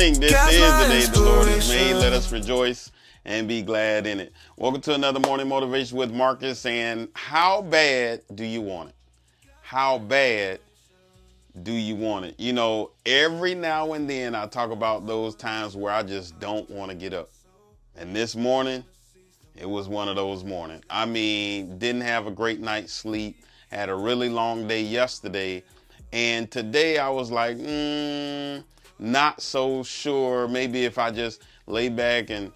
morning. This is the day the Lord has made. Let us rejoice and be glad in it. Welcome to another morning motivation with Marcus. And how bad do you want it? How bad do you want it? You know, every now and then I talk about those times where I just don't want to get up. And this morning, it was one of those mornings. I mean, didn't have a great night's sleep. Had a really long day yesterday. And today I was like, not so sure. Maybe if I just lay back and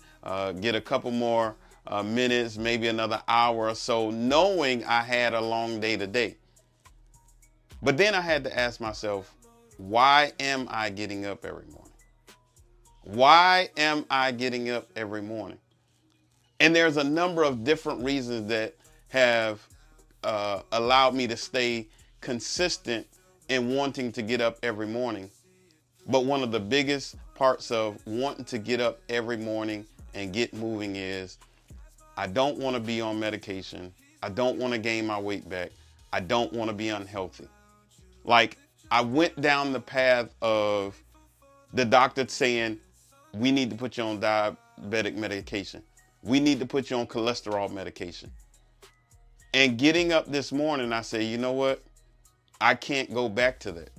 get a couple more minutes, maybe another hour or so, knowing I had a long day today. But then I had to ask myself, why am I getting up every morning? Why am I getting up every morning? And there's a number of different reasons that have allowed me to stay consistent in wanting to get up every morning. But one of the biggest parts of wanting to get up every morning and get moving is I don't want to be on medication. I don't want to gain my weight back. I don't want to be unhealthy. Like, I went down the path of the doctor saying, we need to put you on diabetic medication. We need to put you on cholesterol medication. And getting up this morning, I say, you know what? I can't go back to that.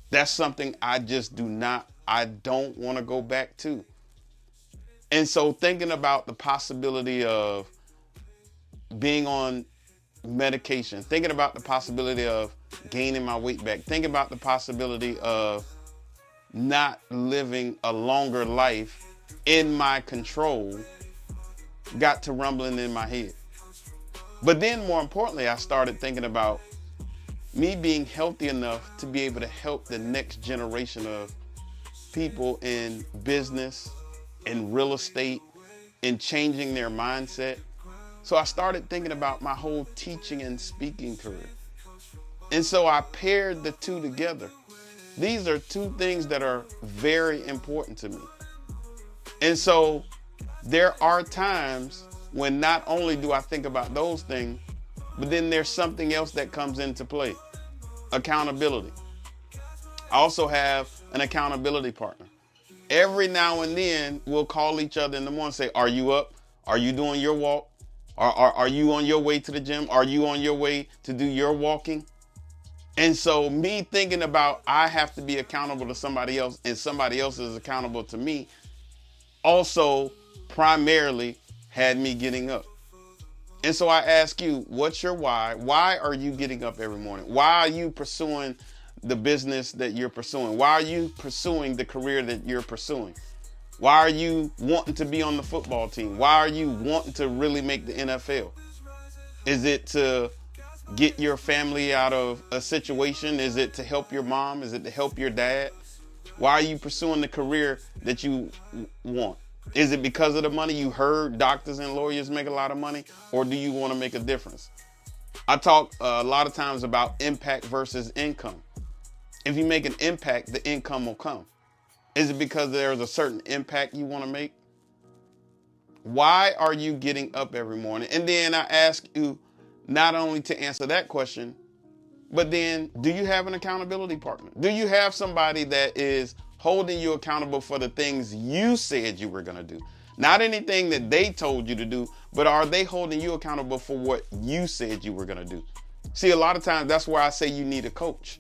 That's something I don't want to go back to. And so thinking about the possibility of being on medication, thinking about the possibility of gaining my weight back, thinking about the possibility of not living a longer life in my control, got to rumbling in my head. But then more importantly, I started thinking about me being healthy enough to be able to help the next generation of people in business, in real estate, in changing their mindset. So I started thinking about my whole teaching and speaking career. And so I paired the two together. These are two things that are very important to me. And so there are times when not only do I think about those things, but then there's something else that comes into play. Accountability. I also have an accountability partner. Every now and then we'll call each other in the morning and say, are you up? Are you doing your walk? Are you on your way to the gym? Are you on your way to do your walking? And so me thinking about I have to be accountable to somebody else and somebody else is accountable to me also primarily had me getting up. And so I ask you, what's your why? Why are you getting up every morning? Why are you pursuing the business that you're pursuing? Why are you pursuing the career that you're pursuing? Why are you wanting to be on the football team? Why are you wanting to really make the NFL? Is it to get your family out of a situation? Is it to help your mom? Is it to help your dad? Why are you pursuing the career that you want? Is it because of the money? You heard doctors and lawyers make a lot of money, or do you want to make a difference? I talk a lot of times about impact versus income. If you make an impact, the income will come. Is it because there's a certain impact you want to make? Why are you getting up every morning? And then I ask you not only to answer that question, but then do you have an accountability partner? Do you have somebody that is holding you accountable for the things you said you were going to do? Not anything that they told you to do, but are they holding you accountable for what you said you were going to do? See, a lot of times that's where I say you need a coach,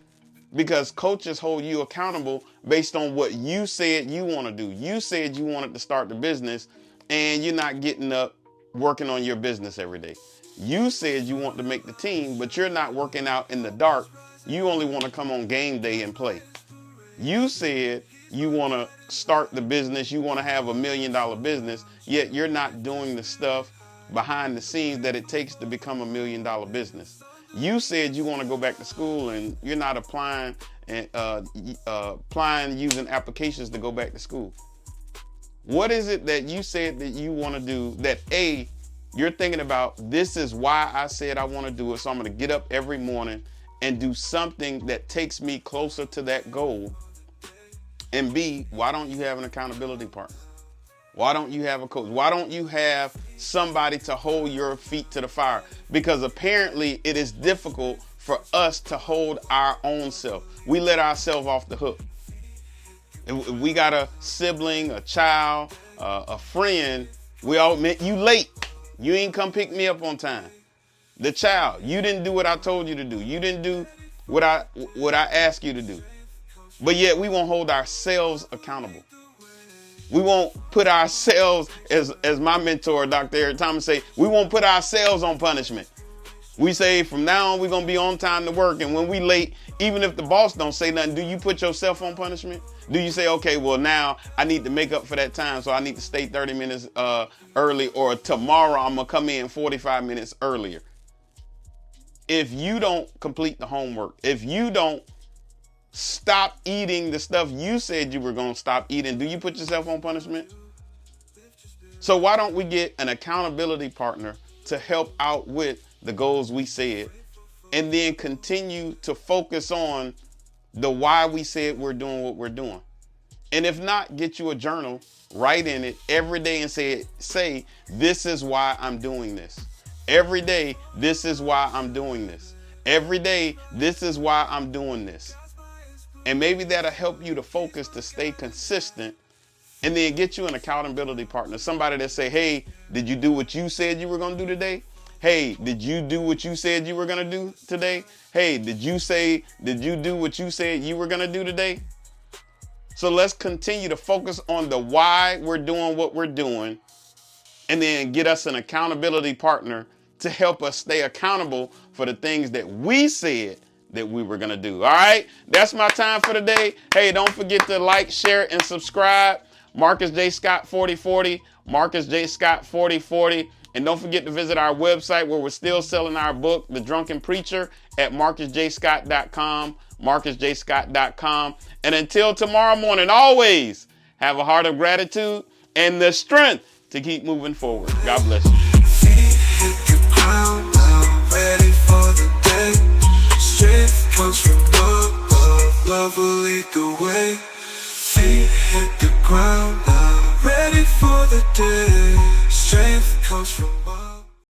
because coaches hold you accountable based on what you said you want to do. You said you wanted to start the business and you're not getting up working on your business every day. You said you want to make the team, but you're not working out in the dark. You only want to come on game day and play. You said you want to start the business, you want to have $1 million business, yet you're not doing the stuff behind the scenes that it takes to become $1 million business. You said you want to go back to school and you're not applying using applications to go back to school. What is it that you said that you want to do that you're thinking about, this is why I said I want to do it, so I'm going to get up every morning and do something that takes me closer to that goal? And B, why don't you have an accountability partner? Why don't you have a coach? Why don't you have somebody to hold your feet to the fire? Because apparently it is difficult for us to hold our own self. We let ourselves off the hook. If we got a sibling, a child, a friend, we all meant you late. You ain't come pick me up on time. The child, you didn't do what I told you to do. You didn't do what I asked you to do. But yet we won't hold ourselves accountable. We won't put ourselves, as my mentor, Dr. Eric Thomas, say, we won't put ourselves on punishment. We say from now on, we're going to be on time to work. And when we late, even if the boss don't say nothing, do you put yourself on punishment? Do you say, okay, well, now I need to make up for that time, so I need to stay 30 minutes early, or tomorrow I'm going to come in 45 minutes earlier? If you don't complete the homework, if you don't stop eating the stuff you said you were going to stop eating, do you put yourself on punishment? So why don't we get an accountability partner to help out with the goals we said, and then continue to focus on the why we said we're doing what we're doing? And if not, get you a journal, write in it every day and say, this is why I'm doing this. Every day, this is why I'm doing this. Every day, this is why I'm doing this. And maybe that'll help you to focus, to stay consistent, and then get you an accountability partner. Somebody that say, hey, did you do what you said you were going to do today? Hey, did you do what you said you were going to do today? Hey, did you do what you said you were going to do today? So let's continue to focus on the why we're doing what we're doing, and then get us an accountability partner to help us stay accountable for the things that we said that we were going to do. All right. That's my time for today. Hey, don't forget to like, share, and subscribe. Marcus J. Scott 4040, Marcus J. Scott 4040. And don't forget to visit our website where we're still selling our book, The Drunken Preacher, at marcusjscott.com, marcusjscott.com. And until tomorrow morning, always have a heart of gratitude and the strength to keep moving forward. God bless you. Strength comes from love, love will lead the way. Feet hit the ground now, ready for the day. Strength comes from